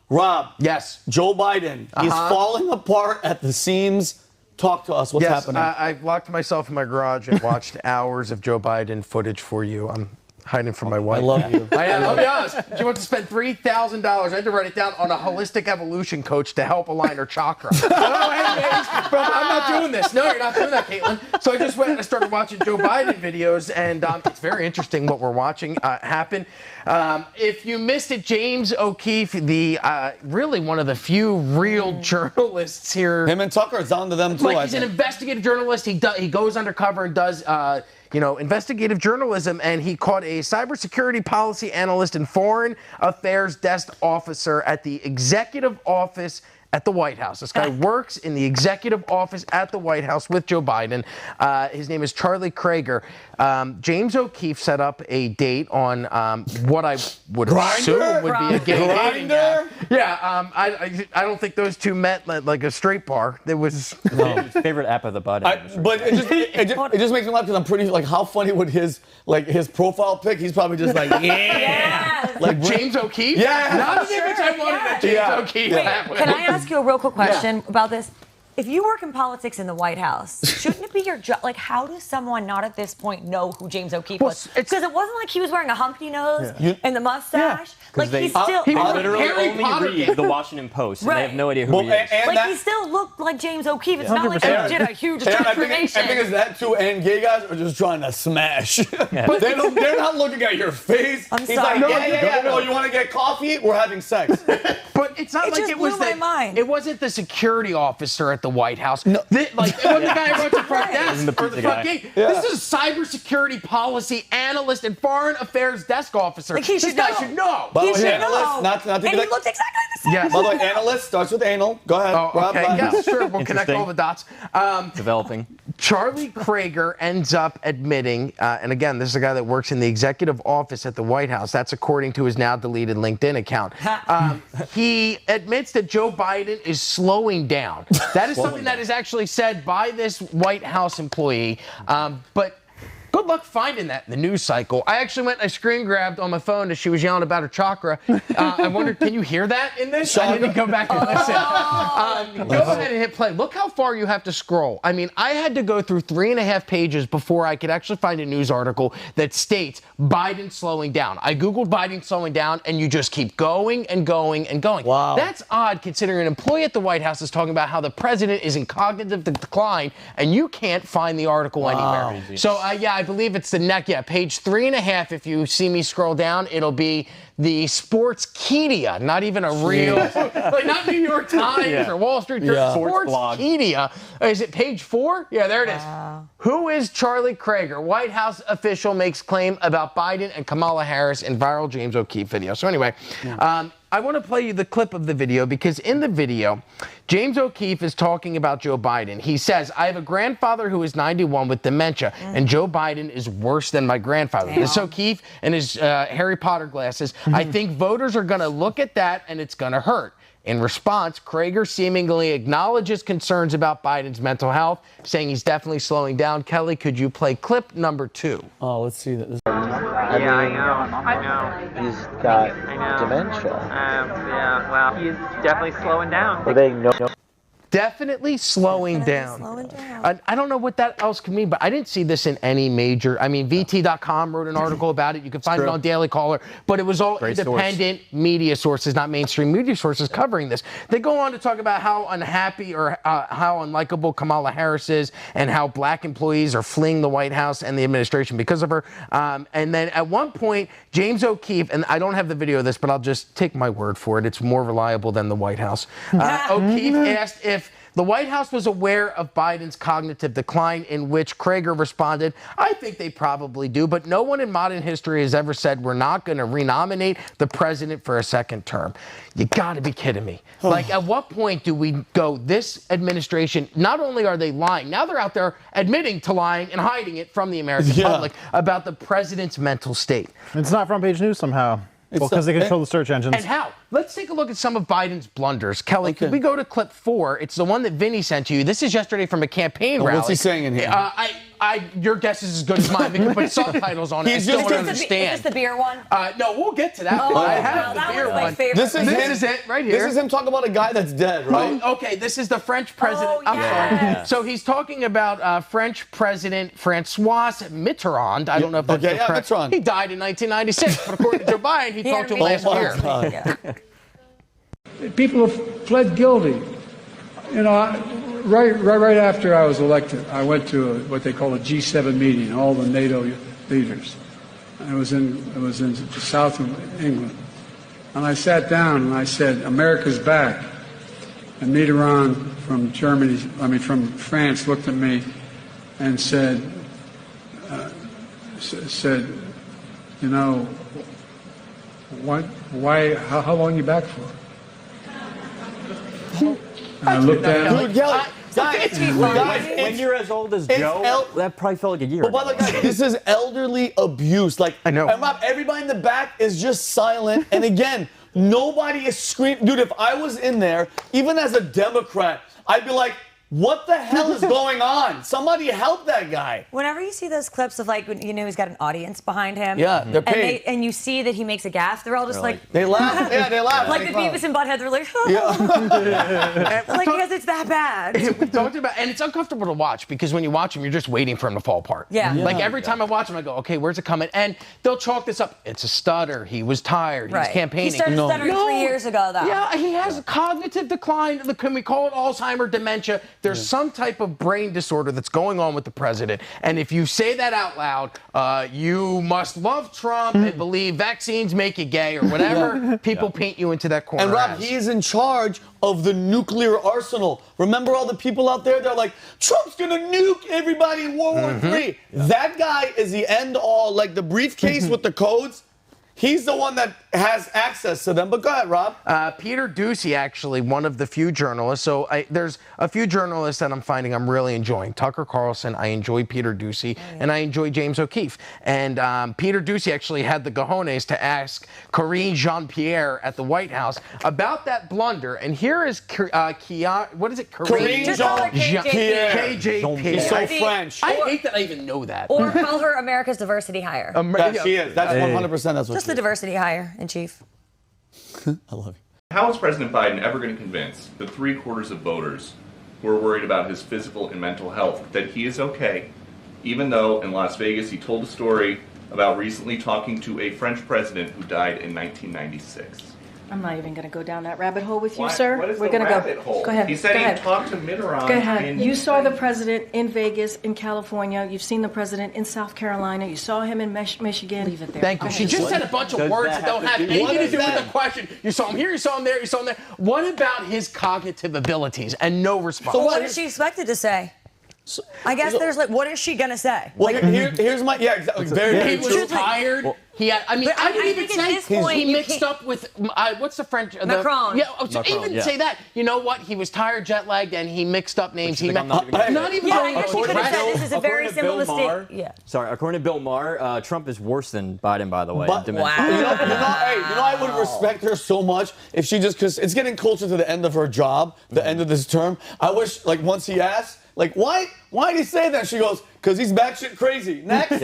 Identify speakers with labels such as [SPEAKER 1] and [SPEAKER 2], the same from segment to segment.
[SPEAKER 1] Rob.
[SPEAKER 2] Yes.
[SPEAKER 1] Joe Biden. He's falling apart at the seams. Talk to us. What's happening?
[SPEAKER 2] I locked myself in my garage and watched hours of Joe Biden footage for you. I'm hiding from my wife.
[SPEAKER 1] I love you.
[SPEAKER 2] I'll be honest. She wants to spend $3,000. I had to write it down on a holistic evolution coach to help align her chakra. Oh, hey, but I'm not doing this. No, you're not doing that, Caitlin. So I just went and I started watching Joe Biden videos, and it's very interesting what we're watching happen. If you missed it, James O'Keefe, the really one of the few real journalists here.
[SPEAKER 1] Him and Tucker, it's down to them too.
[SPEAKER 2] Like he's an investigative journalist. He goes undercover and does investigative journalism, and he caught a cybersecurity policy analyst and foreign affairs desk officer at the executive office at the White House. This guy works in the executive office at the White House with Joe Biden. His name is Charlie Krager. James O'Keefe set up a date on what I would assume would be a gay dating app. Yeah, I don't think those two met like a straight bar. There was
[SPEAKER 3] favorite app of the Biden.
[SPEAKER 1] But it just makes me laugh because I'm pretty like how funny would his profile pic? He's probably just like
[SPEAKER 4] Yes.
[SPEAKER 2] like James O'Keefe.
[SPEAKER 1] Yeah,
[SPEAKER 2] not the image I wanted that James O'Keefe.
[SPEAKER 4] Wait, can I ask you a real quick question about this? If you work in politics in the White House, shouldn't it be your job? Like, how does someone not at this point know who James O'Keefe was? Because it wasn't like he was wearing a humpty nose and the mustache. Like, he
[SPEAKER 3] literally
[SPEAKER 2] Harry
[SPEAKER 3] only read the Washington Post, and they have no idea who he is.
[SPEAKER 4] Like, he still looked like James O'Keefe. It's not like he did a huge transformation.
[SPEAKER 1] I think it's that too, and gay guys are just trying to smash. But they're not looking at your face.
[SPEAKER 4] I'm
[SPEAKER 1] He's
[SPEAKER 4] sorry.
[SPEAKER 1] like, no, you want to get coffee? We're having sex.
[SPEAKER 2] But it's not like it was
[SPEAKER 4] my mind.
[SPEAKER 2] It wasn't the security officer at the White House. No. It wasn't the guy who runs the front desk or the front gate. Yeah. This is a cybersecurity policy analyst and foreign affairs desk officer.
[SPEAKER 4] Like this
[SPEAKER 2] guy should know.
[SPEAKER 1] By the way, analyst, not to
[SPEAKER 4] and
[SPEAKER 1] be
[SPEAKER 4] he
[SPEAKER 1] like,
[SPEAKER 4] looked exactly the same.
[SPEAKER 1] Yes. By the way, analyst starts with anal. Go ahead.
[SPEAKER 2] Oh, okay. Yeah, sure. We'll connect all the dots.
[SPEAKER 3] Developing.
[SPEAKER 2] Charlie Krager ends up admitting, and again, this is a guy that works in the executive office at the White House. That's according to his now deleted LinkedIn account. He admits that Joe Biden is slowing down. That is something that is actually said by this White House employee. But good luck finding that in the news cycle. I actually went and I screen grabbed on my phone as she was yelling about her chakra. I wondered, can you hear that in this? I didn't go back and listen. Go ahead and hit play. Look how far you have to scroll. I mean, I had to go through 3.5 pages before I could actually find a news article that states Biden slowing down. I Googled Biden slowing down, and you just keep going and going and going.
[SPEAKER 1] Wow.
[SPEAKER 2] That's odd considering an employee at the White House is talking about how the president is in cognitive decline, and you can't find the article anywhere. So, I believe it's page 3.5. If you see me scroll down, it'll be the Sportskeeda, not even a real, like not New York Times or Wall Street Journal. Sportskeeda. Is it page 4? Yeah, there it is. Who is Charlie Krager? White House official makes claim about Biden and Kamala Harris in viral James O'Keefe video. So anyway, I want to play you the clip of the video because in the video, James O'Keefe is talking about Joe Biden. He says, I have a grandfather who is 91 with dementia, and Joe Biden is worse than my grandfather. Damn. This O'Keefe and his Harry Potter glasses. I think voters are going to look at that and it's going to hurt. In response, Krager seemingly acknowledges concerns about Biden's mental health, saying he's definitely slowing down. Kelly, could you play clip number 2?
[SPEAKER 1] Oh, let's see that.
[SPEAKER 5] I know.
[SPEAKER 6] He's got dementia.
[SPEAKER 5] Yeah, well, he's definitely slowing down.
[SPEAKER 6] Are they
[SPEAKER 2] Definitely slowing down. I don't know what that else could mean, but I didn't see this in any major. I mean, VT.com wrote an article about it. You can find it on Daily Caller, but it was all independent media sources, not mainstream media sources covering this. They go on to talk about how unhappy or how unlikable Kamala Harris is and how black employees are fleeing the White House and the administration because of her. And then at one point, James O'Keefe, and I don't have the video of this, but I'll just take my word for it. It's more reliable than the White House. O'Keefe asked if the White House was aware of Biden's cognitive decline, in which Krager responded, I think they probably do, but no one in modern history has ever said we're not going to renominate the president for a second term. You got to be kidding me. Like, at what point do we go, this administration, not only are they lying, now they're out there admitting to lying and hiding it from the American public about the president's mental state.
[SPEAKER 7] It's not front page news somehow. Well, because they control the search engines.
[SPEAKER 2] And how? Let's take a look at some of Biden's blunders. Kelly, could we go to clip 4? It's the one that Vinny sent to you. This is yesterday from a campaign rally.
[SPEAKER 1] What's he saying in here?
[SPEAKER 2] your guess is as good as mine. They can put subtitles on it. I still don't understand.
[SPEAKER 4] Is this the beer one?
[SPEAKER 2] No, we'll get to that. I have the beer one.
[SPEAKER 1] This
[SPEAKER 2] is it right here.
[SPEAKER 1] This is him talking about a guy that's dead, right?
[SPEAKER 2] Okay, this is the French president. I'm sorry. So he's talking about French President Francois Mitterrand. I don't know if that's correct.
[SPEAKER 1] Mitterrand.
[SPEAKER 2] He died in 1996, but according to Joe Biden, he talked to him last year.
[SPEAKER 8] People have pled guilty. You know, right after I was elected, I went to what they call a G7 meeting, all the NATO leaders. And it was in the south of England. And I sat down and I said, "America's back." And Mitterrand from France, looked at me and said, "You know, why? How long are you back for?" And I looked at him.
[SPEAKER 1] Guys,
[SPEAKER 3] when you're as old as Joe, that probably felt like a year.
[SPEAKER 1] But by the way, guys, this is elderly abuse. Like,
[SPEAKER 2] I know.
[SPEAKER 1] And Rob, everybody in the back is just silent. And again, nobody is screaming. Dude, if I was in there, even as a Democrat, I'd be like, what the hell is going on? Somebody help that guy.
[SPEAKER 4] Whenever you see those clips of, like, you know, he's got an audience behind him.
[SPEAKER 1] Yeah, they're paid.
[SPEAKER 4] And you see that he makes a gaffe, they're all just like
[SPEAKER 1] they laugh. Yeah, they laugh.
[SPEAKER 4] Like the Beavis and Butthead, they're like, like, because it's that bad.
[SPEAKER 2] We talked about, and it's uncomfortable to watch because when you watch him, you're just waiting for him to fall apart.
[SPEAKER 4] Yeah.
[SPEAKER 2] Like every time I watch him, I go, okay, where's it coming? And they'll chalk this up. It's a stutter. He was tired. He's campaigning.
[SPEAKER 4] He started stuttering 3 years ago, though.
[SPEAKER 2] Yeah, he has a cognitive decline. Can we call it Alzheimer's, dementia? There's some type of brain disorder that's going on with the president. And if you say that out loud, you must love Trump and believe vaccines make you gay or whatever. People paint you into that corner.
[SPEAKER 1] And Rob, he is in charge of the nuclear arsenal. Remember all the people out there that are like, Trump's gonna nuke everybody in World War III. That guy is the end all, like the briefcase with the codes. He's the one that has access to them. But go ahead, Rob.
[SPEAKER 2] Peter Doocy, actually, one of the few journalists. So there's a few journalists that I'm finding I'm really enjoying. Tucker Carlson, I enjoy Peter Doocy, and I enjoy James O'Keefe. And Peter Doocy actually had the cojones to ask Karine Jean-Pierre at the White House about that blunder. And here is what is it?
[SPEAKER 1] Karine Jean-Pierre.
[SPEAKER 2] KJP.
[SPEAKER 1] He's so French.
[SPEAKER 2] I hate that I even know that.
[SPEAKER 4] Or call her America's diversity hire.
[SPEAKER 1] She is. That's 100%. That's what
[SPEAKER 4] Just the diversity hire in chief.
[SPEAKER 1] I love you.
[SPEAKER 9] How is President Biden ever going to convince the 3/4 of voters who are worried about his physical and mental health that he is okay, even though in Las Vegas he told a story about recently talking to a French president who died in 1996?
[SPEAKER 10] I'm not even going to go down that rabbit hole with you,
[SPEAKER 9] What?
[SPEAKER 10] Sir.
[SPEAKER 9] What is
[SPEAKER 10] We're
[SPEAKER 9] the
[SPEAKER 10] going to
[SPEAKER 9] rabbit hole?
[SPEAKER 10] Go ahead.
[SPEAKER 9] He said
[SPEAKER 10] go
[SPEAKER 9] he
[SPEAKER 10] ahead.
[SPEAKER 9] talked to Mitterrand.
[SPEAKER 10] Go ahead. You saw the president in Vegas, in California. You've seen the president in South Carolina. You saw him in Michigan. Leave it there.
[SPEAKER 2] Thank you. She just said a bunch of words that don't have anything to do with the question. You saw him here, you saw him there, you saw him there. What about his cognitive abilities? And no response.
[SPEAKER 4] So what is she expected to say? I guess there's like, what is she gonna say?
[SPEAKER 1] Well, here's my exactly.
[SPEAKER 2] He was tired. He had, I didn't even say he mixed up with what's the French?
[SPEAKER 4] Macron.
[SPEAKER 2] Say that. You know what? He was tired, jet lagged, and he mixed up names. He
[SPEAKER 3] not
[SPEAKER 2] even.
[SPEAKER 4] Yeah, I guess she could have said this is a very simple mistake. Yeah.
[SPEAKER 3] Sorry, according to Bill Maher, Trump is worse than Biden, by the way.
[SPEAKER 1] Wow. You know, I would respect her so much if she just, because it's getting closer to the end of her job, the end of this term. I wish, like, once he asked, like, why did he say that? She goes, because he's batshit crazy. Next. Just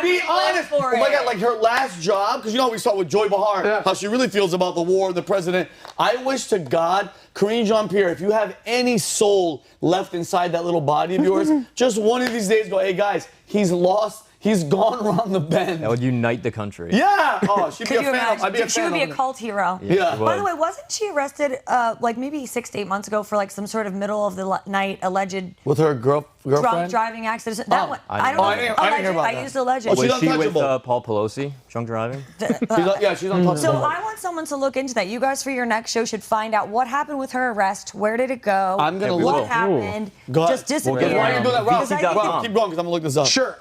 [SPEAKER 1] be honest. Oh my God, like her last job, because you know we saw with Joy Behar, how she really feels about the war, the president. I wish to God, Karine Jean-Pierre, if you have any soul left inside that little body of yours, just one of these days go, hey guys, he's lost. He's gone around the bend.
[SPEAKER 3] That would unite the country.
[SPEAKER 1] Yeah. Oh, she'd be a fan. I'd be a fan.
[SPEAKER 4] She would be a cult hero.
[SPEAKER 1] Yeah.
[SPEAKER 4] By the way, wasn't she arrested like maybe 6 to 8 months ago for like some sort of middle of the night alleged
[SPEAKER 1] with her girlfriend
[SPEAKER 4] driving accident? That one.
[SPEAKER 1] I didn't hear about that.
[SPEAKER 4] I used alleged.
[SPEAKER 3] Was she with Paul Pelosi drunk driving?
[SPEAKER 1] She's untouchable.
[SPEAKER 4] So I want someone to look into that. You guys, for your next show, should find out what happened with her arrest. Where did it go?
[SPEAKER 1] I'm gonna
[SPEAKER 4] look.
[SPEAKER 1] look.
[SPEAKER 4] What happened? Just disappeared.
[SPEAKER 1] Why are you doing that, Rob? Keep going, because I'm gonna look this up.
[SPEAKER 2] Sure.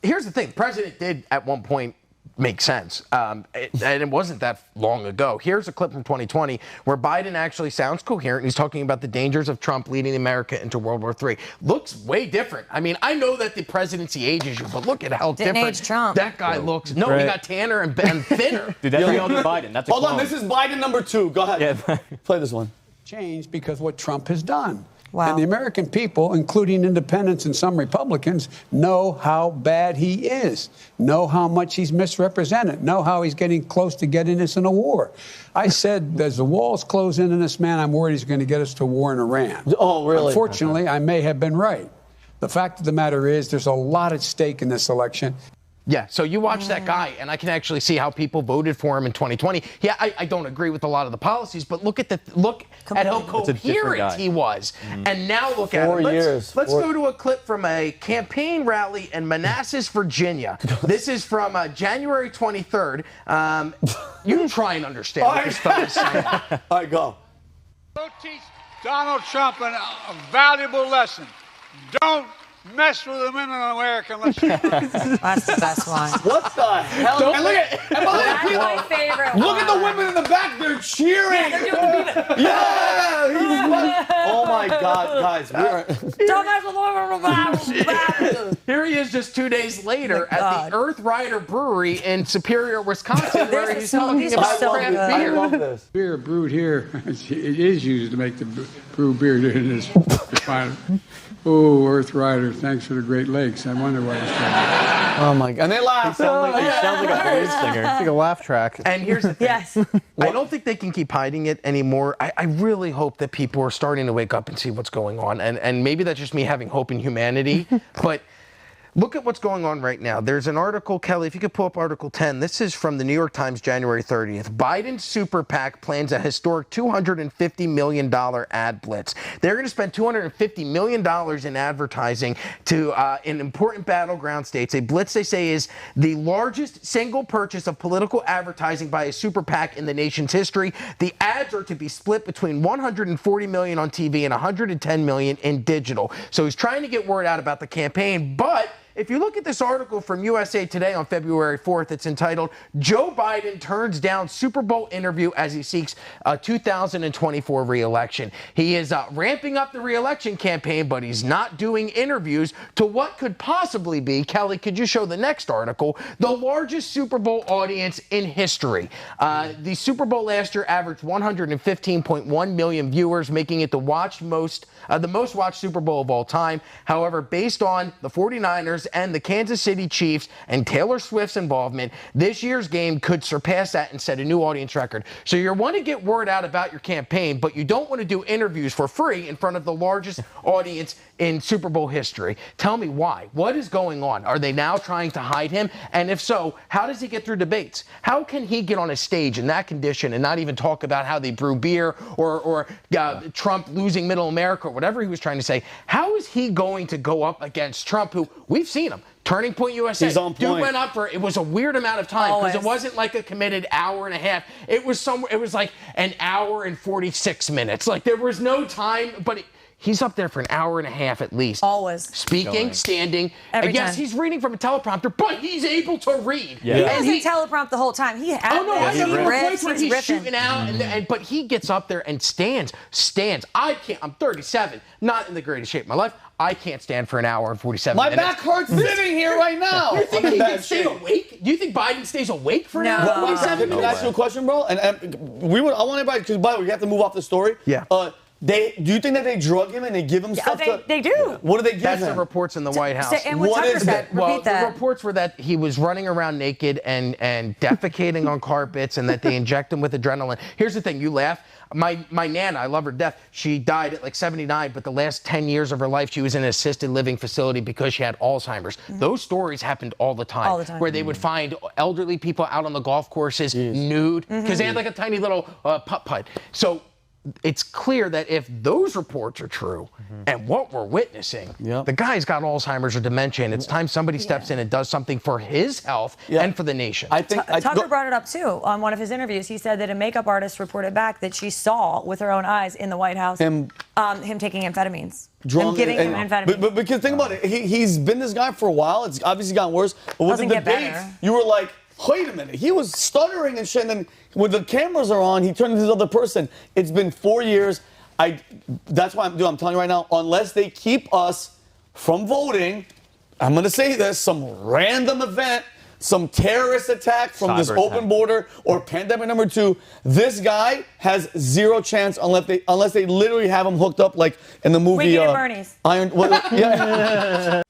[SPEAKER 2] Here's the thing. The president did, at one point, make sense. And it wasn't that long ago. Here's a clip from 2020 where Biden actually sounds coherent. He's talking about the dangers of Trump leading America into World War III. Looks way different. I mean, I know that the presidency ages you, but look at how
[SPEAKER 4] Didn't
[SPEAKER 2] different
[SPEAKER 4] age Trump.
[SPEAKER 2] that guy looks. No, he got tanner and thinner.
[SPEAKER 3] Dude, that's the other Biden. That's a
[SPEAKER 1] Hold on, this is Biden number 2. Go ahead.
[SPEAKER 3] Yeah.
[SPEAKER 1] Play this one.
[SPEAKER 8] Change because what Trump has done.
[SPEAKER 4] Wow.
[SPEAKER 8] And the American people, including independents and some Republicans, know how bad he is, know how much he's misrepresented, know how he's getting close to getting us in a war. I said, as the walls close in on this man, I'm worried he's going to get us to war in Iran.
[SPEAKER 1] Oh, really?
[SPEAKER 8] Unfortunately, I may have been right. The fact of the matter is there's a lot at stake in this election.
[SPEAKER 2] Yeah, so you watch that guy, and I can actually see how people voted for him in 2020. Yeah, I don't agree with a lot of the policies, but look at how coherent he was. And now look at him. Let's go to a clip from a campaign rally in Manassas, Virginia. This is from January 23rd. You can try and understand what this fellow's saying.
[SPEAKER 1] All right, go.
[SPEAKER 8] Go teach Donald Trump a valuable lesson. Don't mess with the women in America unless
[SPEAKER 4] That's the best one.
[SPEAKER 1] What the hell?
[SPEAKER 4] Don't
[SPEAKER 1] And look at
[SPEAKER 4] That's my favorite
[SPEAKER 1] Look
[SPEAKER 4] one.
[SPEAKER 1] at the women in the back. They're cheering.
[SPEAKER 4] Yeah, they're doing the beat.
[SPEAKER 1] Yeah. Oh, my God, guys.
[SPEAKER 4] Don't mess with women.
[SPEAKER 2] Here he is just 2 days later at the Earth Rider Brewery in Superior, Wisconsin, where he's talking about craft beer.
[SPEAKER 1] I love this.
[SPEAKER 8] beer brewed here, it is used to make the brew beer in this refinery. Oh, Earth Rider, thanks for the Great Lakes. I wonder why it's called.
[SPEAKER 1] Oh, my God. And they laugh.
[SPEAKER 3] Sounds like a blues singer.
[SPEAKER 7] It's like a laugh track.
[SPEAKER 2] And here's the thing.
[SPEAKER 4] Yes.
[SPEAKER 2] I don't think they can keep hiding it anymore. I really hope that people are starting to wake up and see what's going on. And maybe that's just me having hope in humanity. But look at what's going on right now. There's an article, Kelly, if you could pull up Article 10. This is from the New York Times, January 30th. Biden's super PAC plans a historic $250 million ad blitz. They're going to spend $250 million in advertising in important battleground states. A blitz, they say, is the largest single purchase of political advertising by a super PAC in the nation's history. The ads are to be split between $140 million on TV and $110 million in digital. So he's trying to get word out about the campaign, but if you look at this article from USA Today on February 4th, it's entitled, Joe Biden Turns Down Super Bowl Interview as He Seeks a 2024 Re-Election. He is ramping up the re-election campaign, but he's not doing interviews to what could possibly be, Kelly, could you show the next article, the largest Super Bowl audience in history. The Super Bowl last year averaged 115.1 million viewers, making it the most watched Super Bowl of all time. However, based on the 49ers and the Kansas City Chiefs and Taylor Swift's involvement, this year's game could surpass that and set a new audience record. So you want to get word out about your campaign, but you don't want to do interviews for free in front of the largest audience in Super Bowl history. Tell me why. What is going on? Are they now trying to hide him? And if so, how does he get through debates? How can he get on a stage in that condition and not even talk about how they brew beer or Trump losing middle America or whatever he was trying to say? How is he going to go up against Trump, who we've seen him? Turning Point USA.
[SPEAKER 1] He's on point.
[SPEAKER 2] Dude went up for, it was a weird amount of time because it wasn't like a committed hour and a half. It was like an hour and 46 minutes. Like there was no time, but he's up there for an hour and a half at least.
[SPEAKER 4] Always.
[SPEAKER 2] Speaking, standing.
[SPEAKER 4] Every
[SPEAKER 2] and yes,
[SPEAKER 4] time.
[SPEAKER 2] he's reading from a teleprompter, but he's able to read.
[SPEAKER 4] Yeah. He doesn't teleprompt the whole time. He
[SPEAKER 2] He's shooting out, but he gets up there and stands. I can't. I'm 37, not in the greatest shape of my life. I can't stand for an hour and 47 minutes.
[SPEAKER 1] My back hurts sitting here right now.
[SPEAKER 2] You think he can stay awake? Do you think Biden stays awake for an hour and 47 minutes?
[SPEAKER 1] Can I ask you a question, bro? And I want everybody, because by the way, we have to move off the story.
[SPEAKER 2] Yeah.
[SPEAKER 1] Do you think that they drug him and they give him stuff?
[SPEAKER 4] They do.
[SPEAKER 1] What do they give him?
[SPEAKER 2] That's the reports in the White House.
[SPEAKER 4] And what Tucker said, repeat that.
[SPEAKER 2] The reports were that he was running around naked and defecating on carpets and that they inject him with adrenaline. Here's the thing, you laugh. My Nana, I love her to death. She died at like 79, but the last 10 years of her life, she was in an assisted living facility because she had Alzheimer's. Mm-hmm. Those stories happened all the time. Where they would find elderly people out on the golf courses nude because they had like a tiny little putt-putt. So it's clear that if those reports are true and what we're witnessing, the guy's got Alzheimer's or dementia, and it's time somebody steps in and does something for his health and for the nation.
[SPEAKER 4] I think Tucker brought it up too on one of his interviews. He said that a makeup artist reported back that she saw with her own eyes in the White House him taking amphetamines. Giving him amphetamines.
[SPEAKER 1] But because think about it, he's been this guy for a while. It's obviously gotten worse. But with the debates, you were like, wait a minute. He was stuttering and shit, and then when the cameras are on, he turned into this other person. It's been 4 years. That's why I'm telling you right now, unless they keep us from voting, I'm going to say this, some random event some terrorist attack from this open border or pandemic number 2, this guy has zero chance unless they literally have him hooked up like in the movie
[SPEAKER 4] Weekend at Bernie's.
[SPEAKER 1] Iron. Yeah.